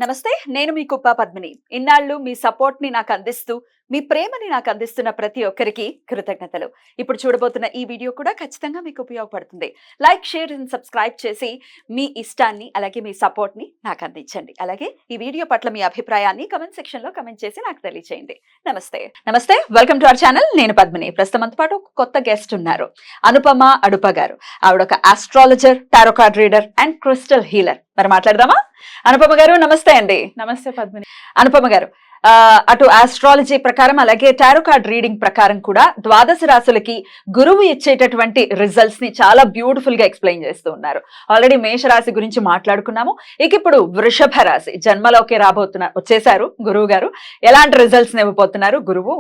నమస్తే, నేను మీ కుప్ప పద్మిని. ఇన్నాళ్ళు మీ సపోర్ట్ ని నాకు అందిస్తూ, మీ ప్రేమని నాకు అందిస్తున్న ప్రతి ఒక్కరికి కృతజ్ఞతలు. ఇప్పుడు చూడబోతున్న ఈ వీడియో కూడా ఖచ్చితంగా మీకు ఉపయోగపడుతుంది. లైక్, షేర్ అండ్ సబ్స్క్రైబ్ చేసి మీ ఇష్టాన్ని అలాగే మీ సపోర్ట్ ని నాకు అందించండి. అలాగే ఈ వీడియో పట్ల మీ అభిప్రాయాన్ని కమెంట్ సెక్షన్ లో కమెంట్ చేసి నాకు తెలియజేయండి. నమస్తే, వెల్కమ్ టు అవర్ ఛానల్. నేను పద్మిని. ప్రస్తుతంతో పాటు ఒక కొత్త గెస్ట్ ఉన్నారు, అనుపమ అడుప గారు. ఆవిడ ఒక astrologer, tarot card reader and crystal healer. మరి మాట్లాడదామా? అనుపమ గారు నమస్తే అండి. నమస్తే పద్మిని. అనుపమ గారు, అటు ఆస్ట్రాలజీ ప్రకారం అలాగే టారో కార్డ్ రీడింగ్ ప్రకారం కూడా ద్వాదశ రాశులకి గురువు ఇచ్చేటటువంటి రిజల్ట్స్ ని చాలా బ్యూటిఫుల్ గా ఎక్స్ప్లెయిన్ చేస్తూ ఉన్నారు. ఆల్రెడీ మేషరాశి గురించి మాట్లాడుకున్నాము. ఇక ఇప్పుడు వృషభ రాశి జన్మలోకి వచ్చేసారు గురువు గారు. ఎలాంటి రిజల్ట్స్ ఇవ్వబోతున్నారు గురువు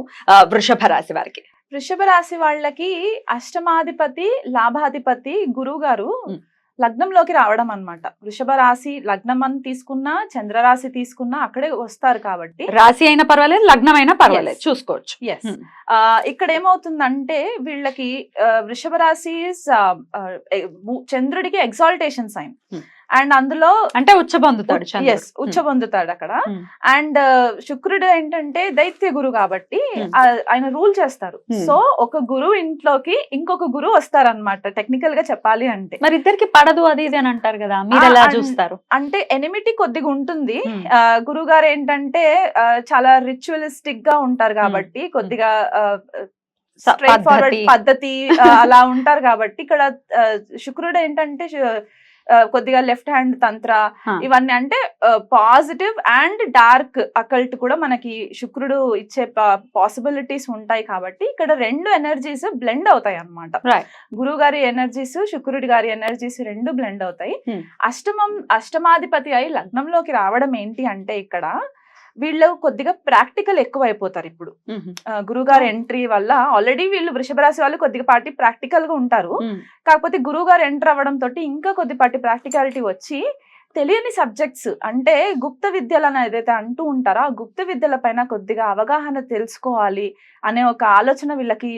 వృషభ రాశి వారికి? వృషభ రాశి వాళ్ళకి అష్టమాధిపతి, లాభాధిపతి గురువు గారు లగ్నంలోకి రావడం అన్నమాట. వృషభ రాశి లగ్నం అని తీసుకున్నా, చంద్రరాశి తీసుకున్నా అక్కడే వస్తారు కాబట్టి రాశి అయినా పర్వాలేదు, లగ్నం అయినా పర్వాలేదు, చూసుకోవచ్చు. ఇక్కడ ఏమవుతుందంటే వీళ్ళకి వృషభ రాశి చంద్రుడికి ఎగ్జాల్టేషన్ సైన్ అండ్ అందులో అంటే ఉచ్చ పొందుతాడు అక్కడ. అండ్ శుక్రుడు ఏంటంటే దైత్య గురు కాబట్టి ఆయన రూల్ చేస్తారు. సో ఒక గురువు ఇంట్లోకి ఇంకొక గురువు వస్తారనమాట టెక్నికల్ గా చెప్పాలి అంటే. మరి ఇద్దరికి పడదు అది ఇది అని అంటారు కదా, మీరు ఎలా చూస్తారు? అంటే ఎనిమిటీ కొద్దిగా ఉంటుంది. గురువు గారు ఏంటంటే చాలా రిచువలిస్టిక్ గా ఉంటారు కాబట్టి కొద్దిగా స్ట్రైట్ ఫార్వర్డ్ పద్ధతి అలా ఉంటారు కాబట్టి ఇక్కడ శుక్రుడు ఏంటంటే కొద్దిగా లెఫ్ట్ హ్యాండ్ తంత్ర ఇవన్నీ అంటే పాజిటివ్ అండ్ డార్క్ అకల్ట్ కూడా మనకి శుక్రుడు ఇచ్చే పాసిబిలిటీస్ ఉంటాయి కాబట్టి ఇక్కడ రెండు ఎనర్జీస్ బ్లెండ్ అవుతాయి అన్నమాట. గురువు గారి ఎనర్జీస్, శుక్రుడి గారి ఎనర్జీస్ రెండు బ్లెండ్ అవుతాయి. అష్టమాధిపతి అయి లగ్నంలోకి రావడం ఏంటి అంటే ఇక్కడ వీళ్ళు కొద్దిగా ప్రాక్టికల్ ఎక్కువ అయిపోతారు. ఇప్పుడు గురువుగారు ఎంట్రీ వల్ల ఆల్రెడీ వీళ్ళు వృషభ రాశి వాళ్ళు కొద్దిపాటి ప్రాక్టికల్ గా ఉంటారు. కాకపోతే గురువుగారు ఎంటర్ అవ్వడం తోటి ఇంకా కొద్దిపాటి ప్రాక్టికాలిటీ వచ్చి తెలియని సబ్జెక్ట్స్ అంటే గుప్త విద్యలను ఏదైతే అంటూ ఉంటారో ఆ గుప్త విద్యల పైన కొద్దిగా అవగాహన తెలుసుకోవాలి అనే ఒక ఆలోచన వీళ్ళకి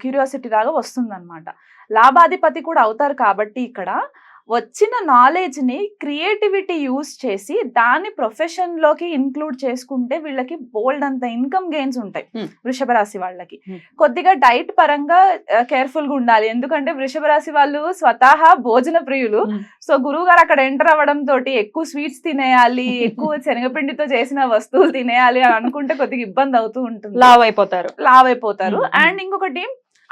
క్యూరియాసిటీ లాగా వస్తుంది అనమాట. లాభాధిపతి కూడా అవుతారు కాబట్టి ఇక్కడ వచ్చిన నాలెడ్జ్ ని క్రియేటివిటీ యూజ్ చేసి దాన్ని ప్రొఫెషన్ లోకి ఇన్క్లూడ్ చేసుకుంటే వీళ్ళకి బోల్డ్ అంత ఇన్కమ్ గెయిన్స్ ఉంటాయి. వృషభ రాశి వాళ్ళకి కొద్దిగా డైట్ పరంగా కేర్ఫుల్ గా ఉండాలి. ఎందుకంటే వృషభ రాశి వాళ్ళు స్వతహా భోజన ప్రియులు. సో గురువు గారు అక్కడ ఎంటర్ అవ్వడం తోటి ఎక్కువ స్వీట్స్ తినేయాలి, ఎక్కువ శనగపిండితో చేసిన వస్తువులు తినేయాలి అని అనుకుంటే కొద్దిగా ఇబ్బంది అవుతూ ఉంటుంది, లావ్ అయిపోతారు. అండ్ ఇంకొకటి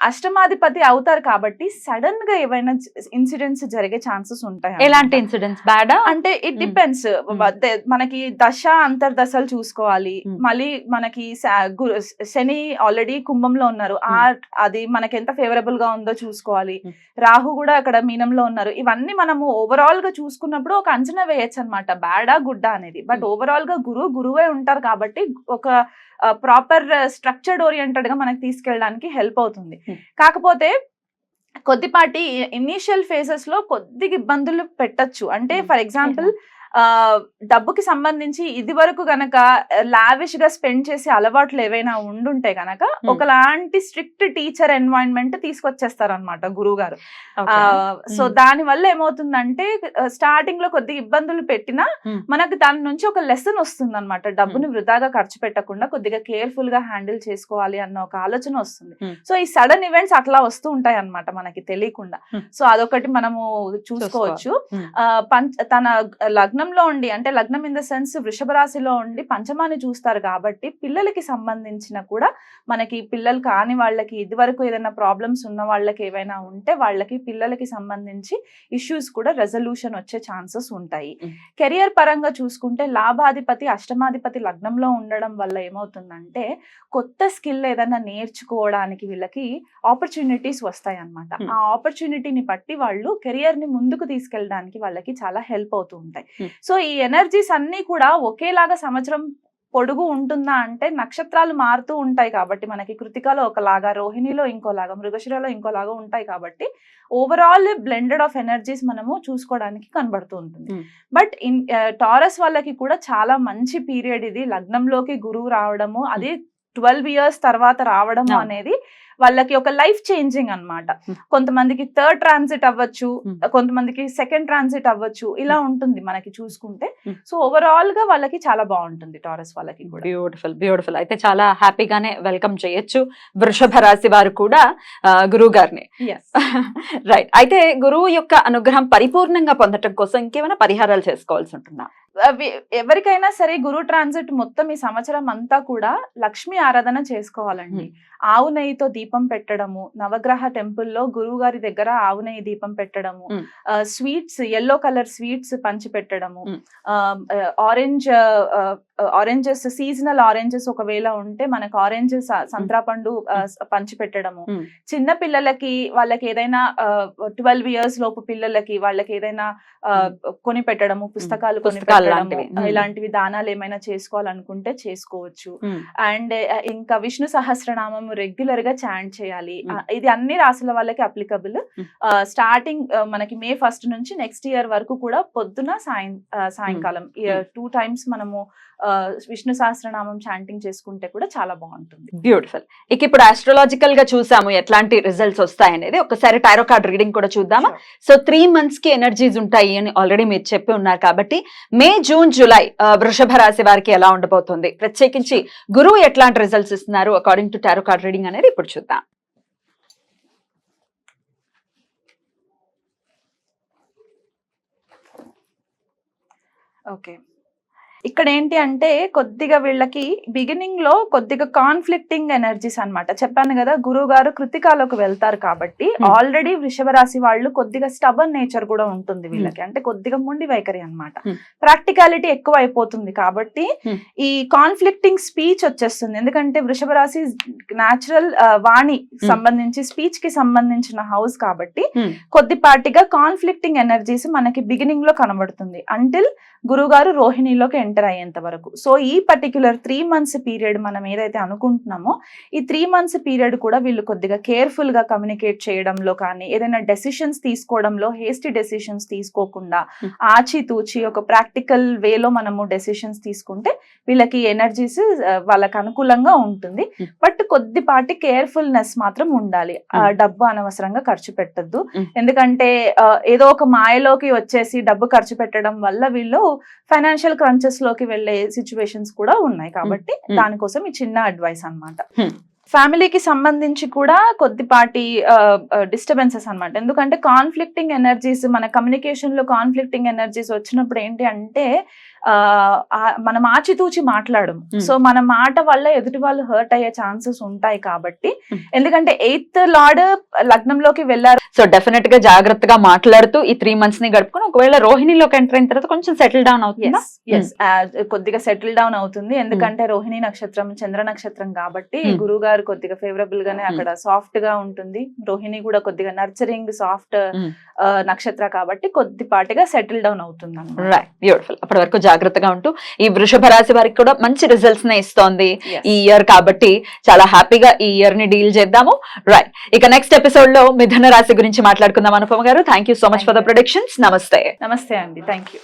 అష్టమాధిపతి అవుతారు కాబట్టి సడన్ గా ఏవైనా ఇన్సిడెంట్స్ జరిగే ఛాన్సెస్ ఉంటాయి. ఎలాంటి ఇన్సిడెంట్స్? బ్యాడ్ అంటే ఇట్ డిపెండ్స్. మనకి దశ అంతర్దశలు చూసుకోవాలి. మళ్ళీ మనకి శని ఆల్రెడీ కుంభంలో ఉన్నారు, అది మనకి ఎంత ఫేవరబుల్ గా ఉందో చూసుకోవాలి. రాహు కూడా అక్కడ మీనంలో ఉన్నారు. ఇవన్నీ మనము ఓవరాల్ గా చూసుకున్నప్పుడు ఒక అంచనా వేయచ్చు అనమాట, బ్యాడా గుడ్డా అనేది. బట్ ఓవరాల్ గా గురువే ఉంటారు కాబట్టి ఒక ప్రాపర్ స్ట్రక్చర్డ్ ఓరియంటెడ్ గా మనకి తీసుకెళ్ళడానికి హెల్ప్ అవుతుంది. కాకపోతే కొద్దిపాటి ఇనీషియల్ ఫేజెస్ లో కొద్దిగా ఇబ్బందులు పెట్టచ్చు. అంటే ఫర్ ఎగ్జాంపుల్ డబ్బుకి సంబంధించి ఇది వరకు గనక లావిష్ గా స్పెండ్ చేసే అలవాట్లు ఏవైనా ఉండుంటే గనక ఒకలాంటి స్ట్రిక్ట్ టీచర్ ఎన్వైరన్మెంట్ తీసుకొచ్చేస్తారు అనమాట గురువు గారు. సో దాని వల్ల ఏమవుతుందంటే స్టార్టింగ్ లో కొద్దిగా ఇబ్బందులు పెట్టినా మనకు దాని నుంచి ఒక లెసన్ వస్తుంది అనమాట. డబ్బుని వృధాగా ఖర్చు పెట్టకుండా కొద్దిగా కేర్ఫుల్ గా హ్యాండిల్ చేసుకోవాలి అన్న ఒక ఆలోచన వస్తుంది. సో ఈ సడన్ ఈవెంట్స్ అట్లా వస్తూ ఉంటాయి అనమాట మనకి తెలియకుండా. సో అదొకటి మనము చూసుకోవచ్చు. తన లగ్నంలో ఉండి అంటే లగ్నం ఇన్ ద సెన్స్ వృషభ రాశిలో ఉండి పంచమాన్ని చూస్తారు కాబట్టి పిల్లలకి సంబంధించిన కూడా మనకి పిల్లలు కాని వాళ్ళకి ఇది వరకు ఏదైనా ప్రాబ్లమ్స్ ఉన్న వాళ్ళకి ఏవైనా ఉంటే వాళ్ళకి పిల్లలకి సంబంధించి ఇష్యూస్ కూడా రెజల్యూషన్ వచ్చే ఛాన్సెస్ ఉంటాయి. కెరియర్ పరంగా చూసుకుంటే లాభాధిపతి అష్టమాధిపతి లగ్నంలో ఉండడం వల్ల ఏమవుతుందంటే కొత్త స్కిల్ ఏదైనా నేర్చుకోవడానికి వీళ్ళకి ఆపర్చునిటీస్ వస్తాయి అన్నమాట. ఆ ఆపర్చునిటీని బట్టి వాళ్ళు కెరియర్ ని ముందుకు తీసుకెళ్ళడానికి వాళ్ళకి చాలా హెల్ప్ అవుతూ ఉంటాయి. సో ఈ ఎనర్జీస్ అన్ని కూడా ఒకేలాగా సంవత్సరం పొడుగు ఉంటుందా అంటే నక్షత్రాలు మారుతూ ఉంటాయి కాబట్టి మనకి కృతికలో ఒకలాగా, రోహిణిలో ఇంకోలాగా, మృగశిరలో ఇంకోలాగా ఉంటాయి కాబట్టి ఓవరాల్ బ్లెండెడ్ ఆఫ్ ఎనర్జీస్ మనము చూసుకోవడానికి కనబడుతూ ఉంటుంది. బట్ టారస్ వాళ్ళకి కూడా చాలా మంచి పీరియడ్ ఇది. లగ్నంలోకి గురువు రావడము అది 12 ఇయర్స్ తర్వాత రావడం అవును. అనేది వాళ్ళకి ఒక లైఫ్ చేంజింగ్ అన్నమాట. Hmm. కొంతమందికి థర్డ్ ట్రాన్సిట్ అవ్వచ్చు, Hmm. కొంతమందికి సెకండ్ ట్రాన్సిట్ అవ్వచ్చు, ఇలా ఉంటుంది మనకి చూసుకుంటే. Hmm. సో ఓవరాల్ గా వాళ్ళకి చాలా బాగుంటుంది టారస్ వాళ్ళకి కూడా. బ్యూటిఫుల్ అయితే చాలా హ్యాపీగానే వెల్కమ్ చేయొచ్చు వృషభ రాశి వారు కూడా గురువు గారిని. Yes. రైట్. అయితే గురువు యొక్క అనుగ్రహం పరిపూర్ణంగా పొందటం కోసం ఇంకేమైనా పరిహారాలు చేసుకోవాల్సి ఉంటుందా? ఎవరికైనా సరే గురు ట్రాన్సిట్ మొత్తం ఈ సంవత్సరం అంతా కూడా లక్ష్మీ ఆరాధన చేసుకోవాలండి. ఆవు నెయ్యితో దీపం పెట్టడము, నవగ్రహ టెంపుల్లో గురువు గారి దగ్గర ఆవు నెయ్యి దీపం పెట్టడము, స్వీట్స్ ఎల్లో కలర్ స్వీట్స్ పంచి పెట్టడము, ఆరెంజెస్ సీజనల్ ఆరెంజెస్ ఒకవేళ ఉంటే మనకు ఆరెంజెస్ సంత్రాపండు పంచి పెట్టడము, చిన్న పిల్లలకి వాళ్ళకి ఏదైనా 12 ఇయర్స్ లోపు పిల్లలకి వాళ్ళకి ఏదైనా కొని పెట్టడము, పుస్తకాలు కొని పెట్టడము, ఇలాంటివి దానాలు ఏమైనా చేసుకోవాలనుకుంటే చేసుకోవచ్చు. అండ్ ఇంకా విష్ణు సహస్రనామం రెగ్యులర్ గా చాంట్ చేయాలి. ఇది అన్ని రాసుల వాళ్ళకి అప్లికబుల్. స్టార్టింగ్ మనకి May 1st నుంచి నెక్స్ట్ ఇయర్ వరకు కూడా పొద్దున సాయంకాలం 2 times మనము విష్ణు సహస్రనామం చాంటింగ్ చేసుకుంటే కూడా చాలా బాగుంటుంది. బ్యూటిఫుల్. ఇక ఇప్పుడు ఆస్ట్రాలజికల్ గా చూసాము ఎట్లాంటి రిజల్ట్స్ వస్తాయనేది. ఒకసారి టారో కార్డ్ రీడింగ్ కూడా చూద్దామా? సో 3 months కి ఎనర్జీస్ ఉంటాయి అని ఆల్రెడీ మీరు చెప్పి ఉన్నారు కాబట్టి మే, జూన్, జూలై వృషభ రాశి వారికి ఎలా ఉండబోతుంది, ప్రత్యేకించి గురువు ఎట్లాంటి రిజల్ట్స్ ఇస్తున్నారు according to tarot card reading అనేది ఇప్పుడు చూద్దాం. ఓకే, ఇక్కడ ఏంటి అంటే కొద్దిగా వీళ్ళకి బిగినింగ్ లో కొద్దిగా కాన్ఫ్లిక్టింగ్ ఎనర్జీస్ అన్నమాట. చెప్పాను కదా గురువు గారు కృతికాలోకి వెళ్తారు కాబట్టి ఆల్రెడీ వృషభ రాశి వాళ్ళు కొద్దిగా స్టబన్ నేచర్ కూడా ఉంటుంది వీళ్ళకి. అంటే కొద్దిగా మొండి వైఖరి అన్నమాట. ప్రాక్టికాలిటీ ఎక్కువ అయిపోతుంది కాబట్టి ఈ కాన్ఫ్లిక్టింగ్ స్పీచ్ వచ్చేస్తుంది. ఎందుకంటే వృషభ రాశి న్యాచురల్ వాణి సంబంధించి స్పీచ్ కి సంబంధించిన హౌస్ కాబట్టి కొద్దిపాటిగా కాన్ఫ్లిక్టింగ్ ఎనర్జీస్ మనకి బిగినింగ్ లో కనబడుతుంది అంటిల్ గురువు గారు రోహిణిలోకి ఎంటర్ అయ్యేంత వరకు. సో ఈ పర్టిక్యులర్ 3 months పీరియడ్ మనం ఏదైతే అనుకుంటున్నామో ఈ 3 months పీరియడ్ కూడా వీళ్ళు కొద్దిగా కేర్ఫుల్ గా కమ్యూనికేట్ చేయడంలో కానీ ఏదైనా డెసిషన్స్ తీసుకోవడంలో హేస్టీ డెసిషన్స్ తీసుకోకుండా ఆచితూచి ఒక ప్రాక్టికల్ వేలో మనము డెసిషన్స్ తీసుకుంటే వీళ్ళకి ఎనర్జీస్ వాళ్ళకి అనుకూలంగా ఉంటుంది. బట్ కొద్దిపాటి కేర్ఫుల్నెస్ మాత్రం ఉండాలి. డబ్బు అనవసరంగా ఖర్చు పెట్టద్దు. ఎందుకంటే ఏదో ఒక మాయలోకి వచ్చేసి డబ్బు ఖర్చు పెట్టడం వల్ల వీళ్ళు ఫైనాన్షియల్ క్రంచెస్ లోకి వెళ్లే సిచ్యువేషన్స్ కూడా ఉన్నాయి కాబట్టి దానికోసం ఈ చిన్న అడ్వైస్ అన్నమాట. ఫ్యామిలీకి సంబంధించి కూడా కొద్దిపాటి డిస్టర్బెన్సెస్ అన్నమాట. ఎందుకంటే కాన్ఫ్లిక్టింగ్ ఎనర్జీస్ మన కమ్యూనికేషన్ లో కాన్ఫ్లిక్టింగ్ ఎనర్జీస్ వచ్చినప్పుడు ఏంటి అంటే మనం ఆచితూచి మాట్లాడము. సో మన మాట వల్ల ఎదుటి వాళ్ళు హర్ట్ అయ్యే ఛాన్సెస్ ఉంటాయి కాబట్టి ఎందుకంటే 8th లార్డ్ లగ్నంలోకి వెళ్ళారు. సో డెఫినెట్ గా జాగ్రత్తగా మాట్లాడుతూ ఈ 3 months ని గడుపుకొని ఒకవేళ రోహిణిలోకి ఎంటర్ అయిన తర్వాత కొంచెం సెటిల్ డౌన్ అవుతుంది. కొద్దిగా సెటిల్ డౌన్ అవుతుంది. ఎందుకంటే రోహిణి నక్షత్రం చంద్ర నక్షత్రం కాబట్టి గురువు గారు కొద్దిగా ఫేవరబుల్ గానే అక్కడ సాఫ్ట్ గా ఉంటుంది. రోహిణి కూడా కొద్దిగా నర్చరింగ్ సాఫ్ట్ నక్షత్ర కాబట్టి కొద్దిపాటిగా సెటిల్ డౌన్ అవుతుంది. బ్యూటిఫుల్. అప్పటి వరకు జాగ్రత్తగా ఉంటూ ఈ వృషభ రాశి వారికి కూడా మంచి రిజల్ట్స్ నే ఇస్తోంది ఈ ఇయర్ కాబట్టి చాలా హ్యాపీగా ఈ ఇయర్ ని డీల్ చేద్దాము. రైట్. ఇక నెక్స్ట్ ఎపిసోడ్ లో మిథున రాశి గురించి మాట్లాడుకుందాం. అనుపమ గారు, thank you so much for the predictions. నమస్తే. నమస్తే అండి. Thank you.